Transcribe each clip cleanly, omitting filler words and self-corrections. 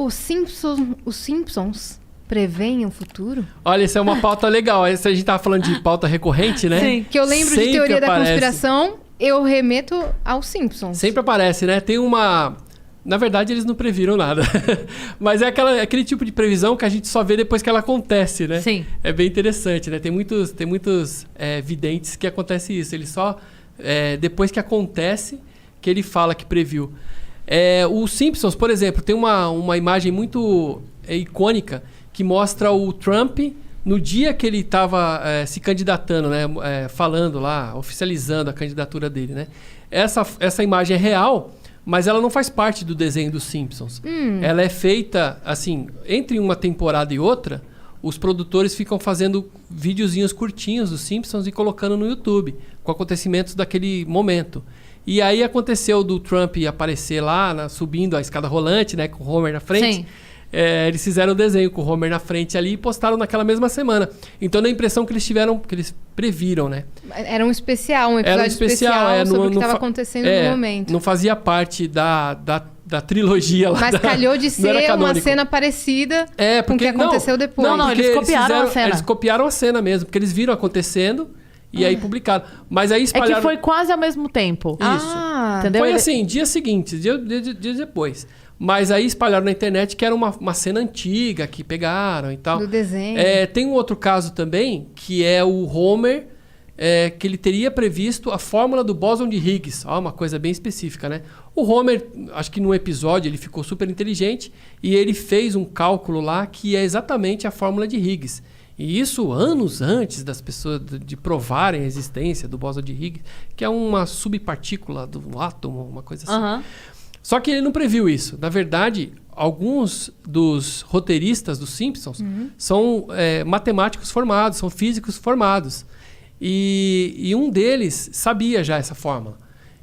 Os Simpsons preveem o futuro? Olha, essa é uma pauta legal. Essa a gente tava falando de pauta recorrente, né? Sim. Que eu lembro Sempre de teoria aparece. da conspiração, eu remeto aos Simpsons. Sempre aparece, né? Tem uma... Na verdade, eles não previram nada. Mas é aquele tipo de previsão que a gente só vê depois que ela acontece, né? Sim. É bem interessante, né? Tem muitos videntes que acontece isso. Ele só... depois que acontece, que ele fala que previu. Os Simpsons, por exemplo, tem uma imagem muito icônica que mostra o Trump no dia que ele estava se candidatando, né? Falando lá, oficializando a candidatura dele, né? Essa imagem é real, mas ela não faz parte do desenho dos Simpsons. Ela é feita, assim, entre uma temporada e outra, os produtores ficam fazendo videozinhos curtinhos dos Simpsons e colocando no YouTube, com acontecimentos daquele momento. E aí aconteceu do Trump aparecer lá, subindo a escada rolante, né, com o Homer na frente. Sim. Eles fizeram o desenho com o Homer na frente ali e postaram naquela mesma semana. Então dá a impressão que eles previram, né? Era um especial, um episódio especial sobre o que estava acontecendo no momento. Não fazia parte da trilogia lá. Mas calhou de ser uma cena parecida com o que aconteceu depois. Não, eles copiaram a cena. Eles copiaram a cena mesmo, porque eles viram acontecendo e aí publicaram. Mas aí espalharam... É que foi quase ao mesmo tempo. Isso. Entendeu? Foi assim, dias seguintes, dias depois. Mas aí espalharam na internet que era uma cena antiga que pegaram e tal. Do desenho. Tem um outro caso também, que é o Homer, que ele teria previsto a fórmula do bóson de Higgs. Uma coisa bem específica, né? O Homer, acho que num episódio ele ficou super inteligente e ele fez um cálculo lá que é exatamente a fórmula de Higgs. E isso anos antes das pessoas de provarem a existência do bóson de Higgs, que é uma subpartícula do átomo, uma coisa assim. Uhum. Só que ele não previu isso. Na verdade, alguns dos roteiristas dos Simpsons são matemáticos formados, são físicos formados. E um deles sabia já essa fórmula.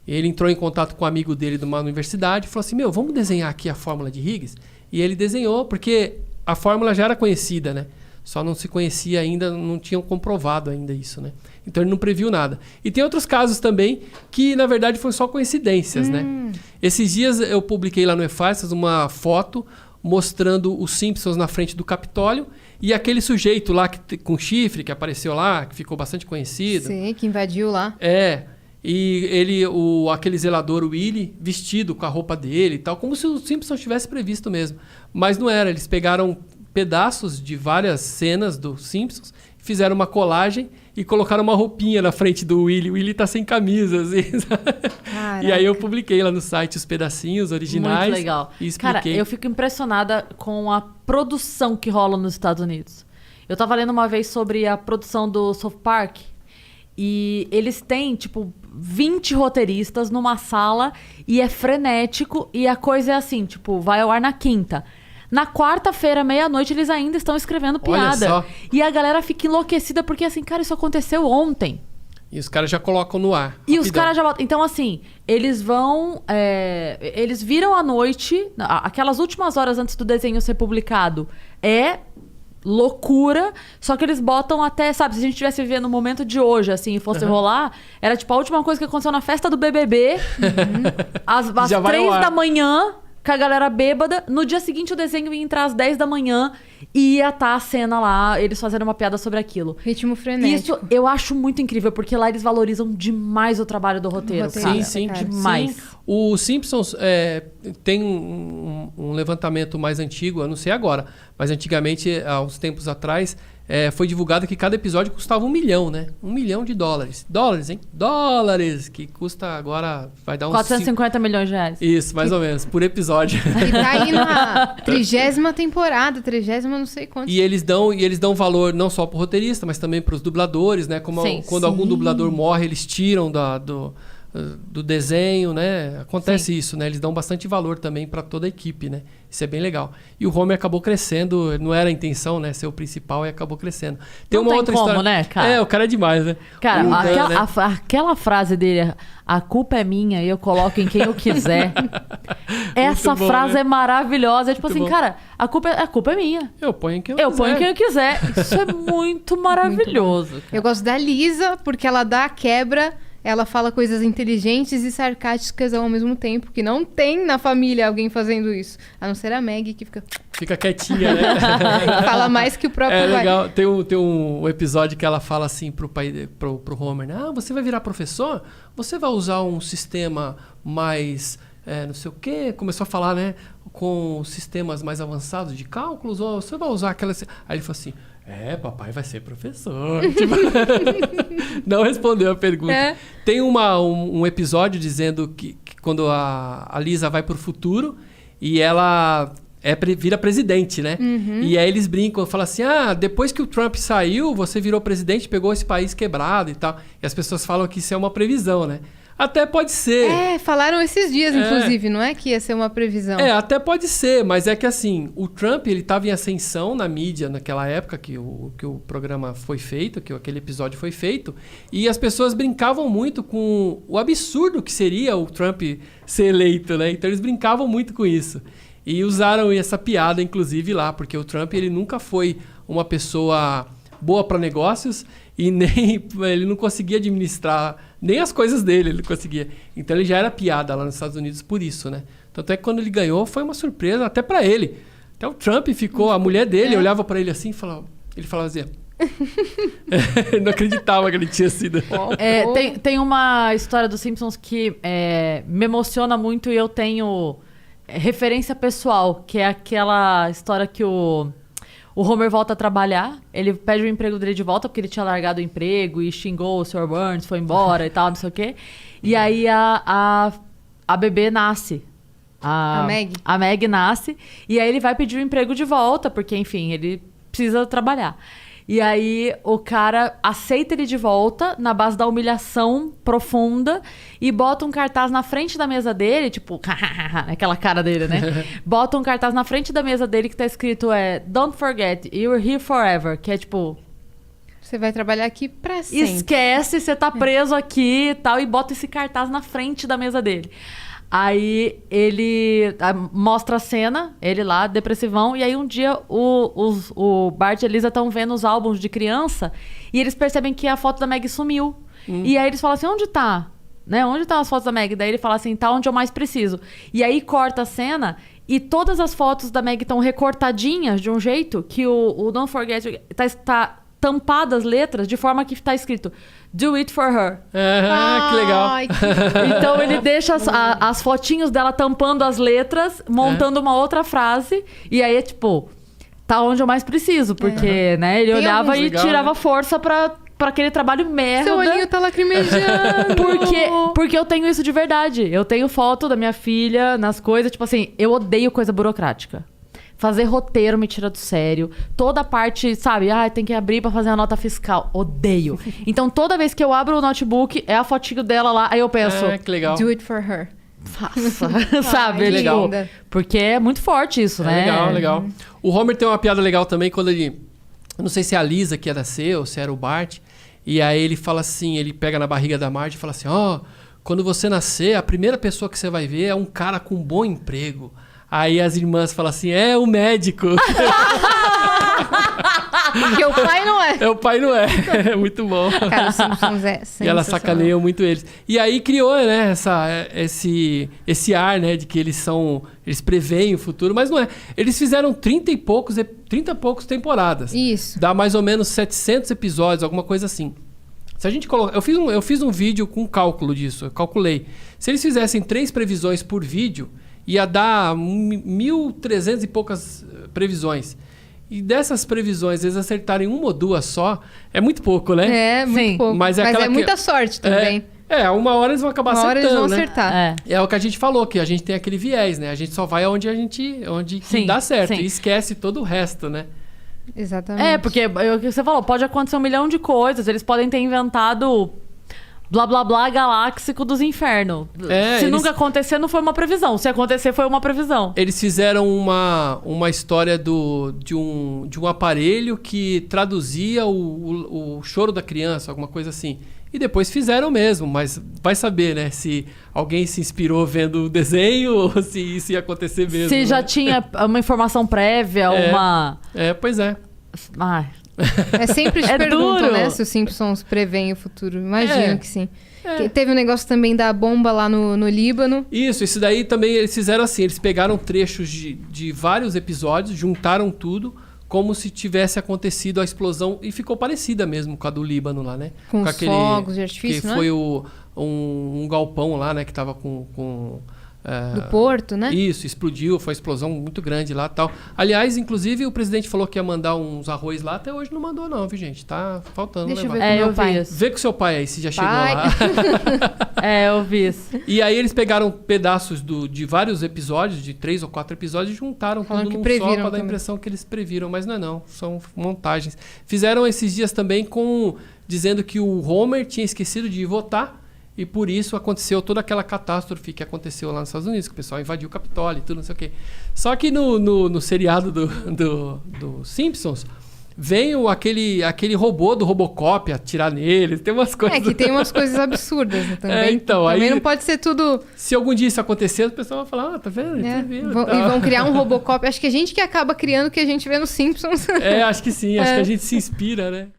Ele entrou em contato com um amigo dele de uma universidade e falou assim, vamos desenhar aqui a fórmula de Higgs? E ele desenhou, porque a fórmula já era conhecida, né? Só não se conhecia ainda, não tinham comprovado ainda isso, né? Então ele não previu nada. E tem outros casos também que, na verdade, foram só coincidências, né? Esses dias eu publiquei lá no E-Farsas uma foto mostrando os Simpsons na frente do Capitólio e aquele sujeito lá com chifre que apareceu lá, que ficou bastante conhecido. Sim, que invadiu lá. E aquele zelador, o Willy, vestido com a roupa dele e tal, como se o Simpsons tivesse previsto mesmo. Mas não era, eles pegaram pedaços de várias cenas do Simpsons, fizeram uma colagem e colocaram uma roupinha na frente do Willy. O Willy tá sem camisa, assim. E aí eu publiquei lá no site os pedacinhos originais. Muito legal. E expliquei. Cara, eu fico impressionada com a produção que rola nos Estados Unidos. Eu tava lendo uma vez sobre a produção do South Park e eles têm, tipo, 20 roteiristas numa sala e é frenético e a coisa é assim, tipo, vai ao ar na quinta. Na quarta-feira, meia-noite, eles ainda estão escrevendo piada. Olha só. E a galera fica enlouquecida porque, assim, cara, isso aconteceu ontem. E os caras já colocam no ar. E os caras já botam... Então, assim, eles vão... eles viram à noite, aquelas últimas horas antes do desenho ser publicado, loucura, só que eles botam até, sabe, se a gente estivesse vivendo no momento de hoje, assim, e fosse rolar, era tipo a última coisa que aconteceu na festa do BBB, às 3 da manhã... com a galera bêbada. No dia seguinte, o desenho ia entrar às 10 da manhã e ia estar a cena lá, eles fazendo uma piada sobre aquilo. Ritmo frenético. Isso eu acho muito incrível, porque lá eles valorizam demais o trabalho do roteiro. Cara. Sim, demais. Sim. O Simpsons tem um levantamento mais antigo, eu não sei agora, mas antigamente, há uns tempos atrás, foi divulgado que cada episódio custava $1 milhão, né? $1 milhão. Dólares, hein? Dólares, que custa agora... Vai dar uns 450 milhões de reais. Isso, mais ou menos, por episódio. E tá aí na 30ª temporada, 30ª não sei quanto. E eles dão valor não só pro roteirista, mas também pros dubladores, né? Como quando algum dublador morre, eles tiram do desenho, né? Acontece isso, né? Eles dão bastante valor também para toda a equipe, né? Isso é bem legal. E o Homer acabou crescendo, não era a intenção, né? Ser o principal e acabou crescendo. Tem uma outra história, né, cara? O cara é demais, né? Cara, aquela frase dele, a culpa é minha e eu coloco em quem eu quiser. Essa bom, frase né? é maravilhosa. É tipo Muito assim, bom. cara, a culpa é minha. Eu ponho em quem eu ponho em quem eu quiser. Isso é muito maravilhoso. Eu gosto da Lisa, porque ela dá a quebra. ela fala coisas inteligentes e sarcásticas ao mesmo tempo, que não tem na família alguém fazendo isso. A não ser a Maggie, que fica quietinha, né? Fala mais que o próprio pai. Legal. Tem um episódio que ela fala assim pro Homer, né? Você vai virar professor? Você vai usar um sistema mais... não sei o quê, começou a falar, né, com sistemas mais avançados de cálculos, ou você vai usar aquela... Aí ele falou assim, papai vai ser professor. Tipo, não respondeu a pergunta. Tem um episódio dizendo que quando a Lisa vai pro futuro e ela vira presidente, né? Uhum. E aí eles brincam, falam assim, depois que o Trump saiu, você virou presidente, pegou esse país quebrado e tal. E as pessoas falam que isso é uma previsão, né? Até pode ser. Falaram esses dias, inclusive, não é que ia ser uma previsão. Até pode ser, mas é que assim, o Trump, ele estava em ascensão na mídia naquela época que o programa foi feito, que aquele episódio foi feito, e as pessoas brincavam muito com o absurdo que seria o Trump ser eleito, né? Então eles brincavam muito com isso. E usaram essa piada, inclusive, lá, porque o Trump, ele nunca foi uma pessoa boa para negócios e nem ele não conseguia administrar nem as coisas dele, ele não conseguia. Então ele já era piada lá nos Estados Unidos por isso, né? Tanto é que quando ele ganhou foi uma surpresa até para ele. Até o Trump ficou, a mulher dele olhava para ele assim e falava, ele falava assim, ele não acreditava que ele tinha sido. Tem uma história dos Simpsons que me emociona muito e eu tenho referência pessoal, que é aquela história que o Homer volta a trabalhar, ele pede o emprego dele de volta, porque ele tinha largado o emprego e xingou o Sr. Burns, foi embora e tal, não sei o quê. E aí a bebê nasce. A Maggie. A Maggie nasce, e aí ele vai pedir o emprego de volta, porque, enfim, ele precisa trabalhar. E aí o cara aceita ele de volta na base da humilhação profunda e bota um cartaz na frente da mesa dele, tipo, aquela cara dele, né? Bota um cartaz na frente da mesa dele que tá escrito Don't forget, you're here forever, que é tipo... Você vai trabalhar aqui pra sempre. Esquece, você tá preso aqui e tal, e bota esse cartaz na frente da mesa dele. Aí ele mostra a cena, ele lá, depressivão, e aí um dia o Bart e a Lisa estão vendo os álbuns de criança e eles percebem que a foto da Maggie sumiu. E aí eles falam assim, onde tá? Né? Onde estão as fotos da Maggie? Daí ele fala assim, tá onde eu mais preciso. E aí corta a cena e todas as fotos da Maggie estão recortadinhas de um jeito que o Don't Forget tá tampadas as letras de forma que tá escrito Do it for her. Que legal. Então ele deixa as fotinhos dela tampando as letras, montando uma outra frase, e aí é tipo, tá onde eu mais preciso, porque, né, ele olhava e legal, tirava força pra aquele trabalho merda. Seu olhinho tá lacrimejando. Porque eu tenho isso de verdade. Eu tenho foto da minha filha nas coisas, tipo assim, eu odeio coisa burocrática. Fazer roteiro me tira do sério. Toda parte, sabe? Tem que abrir pra fazer a nota fiscal. Odeio. Então, toda vez que eu abro o notebook, é a fotinho dela lá. Aí eu penso... que legal. Do it for her. Faça. Sabe? Legal. Porque é muito forte isso, né? Legal. O Homer tem uma piada legal também quando ele... Eu não sei se é a Lisa que ia nascer ou se era o Bart. E aí ele fala assim... Ele pega na barriga da Marge e fala assim... Quando você nascer, a primeira pessoa que você vai ver é um cara com um bom emprego. Aí as irmãs falam assim, o médico. Porque o pai não é. O pai não é. É muito bom. Cara, os Simpsons E ela sacaneia muito eles. E aí criou, né, esse ar, né, de que eles preveem o futuro, mas não é. Eles fizeram 30 e poucos temporadas. Isso. Dá mais ou menos 700 episódios, alguma coisa assim. Se a gente colocar... Eu fiz um vídeo com cálculo disso, eu calculei. Se eles fizessem 3 previsões por vídeo... ia dar 1.300 e poucas previsões. E dessas previsões, eles acertarem uma ou duas só, é muito pouco, né? É, muito pouco. Mas é muita sorte também. Uma hora eles vão acabar acertando, uma hora eles vão acertar. É o que a gente falou, que a gente tem aquele viés, né? A gente só vai onde dá certo. E esquece todo o resto, né? Exatamente. Porque o que você falou, pode acontecer 1 milhão de coisas. Eles podem ter inventado... blá, blá, blá, galáxico dos infernos. Se nunca acontecer, não foi uma previsão. Se acontecer, foi uma previsão. Eles fizeram uma história de um aparelho que traduzia o choro da criança, alguma coisa assim. E depois fizeram mesmo, mas vai saber, né? Se alguém se inspirou vendo o desenho ou se isso ia acontecer mesmo. Se já tinha uma informação prévia, uma... pois é. Sempre te É perguntam, duro. né? Se os Simpsons preveem o futuro. Imagino É. que sim. É. Que teve um negócio também da bomba lá no Líbano. Isso daí também eles fizeram assim, eles pegaram trechos de vários episódios, juntaram tudo, como se tivesse acontecido a explosão, e ficou parecida mesmo com a do Líbano lá, né? Com os aquele, fogos de artifício, que não é? foi um galpão lá, né, que tava com Do Porto, né? Isso, explodiu, foi uma explosão muito grande lá e tal. Aliás, inclusive, o presidente falou que ia mandar uns arroz lá, até hoje não mandou não, viu, gente? Tá faltando Deixa eu levar. ver com eu meu pai. vi isso. Vê com seu pai aí, se já Pai. chegou lá. Eu vi isso. E aí eles pegaram pedaços de vários episódios, de 3 ou 4 episódios, e juntaram Falando tudo que num previram só pra dar a também. impressão que eles previram, mas não, são montagens. Fizeram esses dias também dizendo que o Homer tinha esquecido de votar, e por isso aconteceu toda aquela catástrofe que aconteceu lá nos Estados Unidos, que o pessoal invadiu o Capitólio e tudo, não sei o quê. Só que no seriado do Simpsons, vem aquele robô do Robocop atirar neles, tem umas coisas... É que tem umas coisas absurdas, né, também. então, também aí- não pode ser tudo... Se algum dia isso acontecer, o pessoal vai falar, tá vendo? né? Previram, E tal. vão criar um Robocop. Acho que a gente que acaba criando o que a gente vê nos Simpsons. Acho que sim, acho que a gente se inspira, né?